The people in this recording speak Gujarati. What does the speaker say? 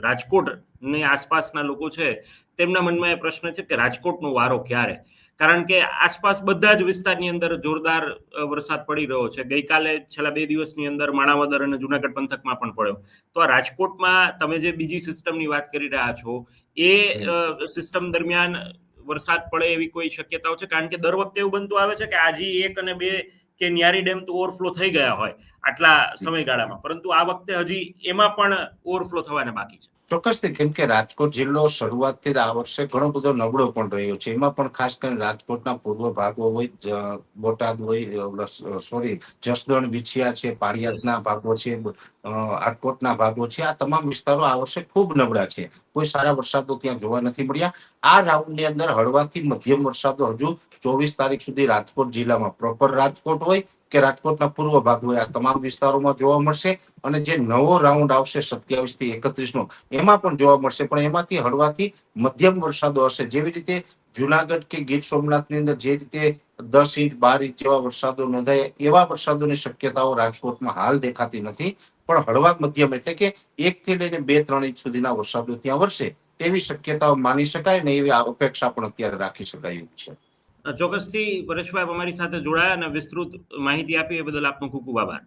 રાજકોટની આસપાસના લોકો છે તેમના મનમાં એ પ્રશ્ન છે કે રાજકોટનો વારો ક્યારે, કારણ કે આસપાસ બધા જ વિસ્તારની અંદર જોરદાર વરસાદ પડી રહ્યો છે. ગઈકાલે છેલ્લા 2 દિવસની અંદર માણાવદર અને જુનાગઢ પંથકમાં પણ પડ્યો. તો આ રાજકોટમાં તમે જે બીજી સિસ્ટમની વાત કરી રહ્યા છો એ સિસ્ટમ દરમિયાન વરસાદ પડે એવી કોઈ શક્યતાઓ છે? કારણ કે દર વખતે એવું બનતું આવે છે કે આજી 1 અને 2 કે ન્યારી ડેમ તો ઓવરફ્લો થઈ ગયા હોય આટલા સમયગાળામાં, પરંતુ આ વખતે હજી એમાં પણ ઓવરફ્લો થવાને બાકી છે. ચોક્કસથી, કેમ કે રાજકોટ જિલ્લો શરૂઆતથી આ વર્ષે ઘણો બધો નબળો પણ રહ્યો છે. એમાં પણ ખાસ કરીને રાજકોટના પૂર્વ ભાગો હોય, બોટાદ હોય, જસદણ, વિછિયા છે, પાળિયાદના ભાગો છે, રાજકોટના ભાગો છે, આ તમામ વિસ્તારો આ વર્ષે ખૂબ નબળા છે. કોઈ સારા વરસાદો ત્યાં જોવા નથી મળ્યા. આ રાઉન્ડની અંદર હળવાથી મધ્યમ વરસાદો હજુ 24 તારીખ સુધી રાજકોટ જિલ્લામાં પ્રોપર રાજકોટ હોય કે રાજકોટના પૂર્વ ભાગ હોય આ તમામ વિસ્તારોમાં જોવા મળશે. અને જે નવો રાઉન્ડ આવશે 27 થી 31 નો એમાં પણ જોવા મળશે, પણ એમાંથી હળવાથી મધ્યમ વરસાદો હશે. જેવી રીતે જુનાગઢ કે ગીર સોમનાથની અંદર જે રીતે 10 ઇંચ 12 ઇંચ જેવા વરસાદો નોંધાય એવા વરસાદોની શક્યતાઓ રાજકોટમાં હાલ દેખાતી નથી. પણ હળવા મધ્યમ એટલે કે 1 થી લઈને 2-3 ઇંચ સુધીના વરસાદો ત્યાં વરસે તેવી શક્યતાઓ માની શકાય ને એવી અપેક્ષા પણ અત્યારે રાખી શકાય એવું છે. ચોક્કસથી પરેશભાઈ અમારી સાથે જોડાયા અને વિસ્તૃત માહિતી આપી એ બદલ આપનો ખૂબ ખૂબ આભાર.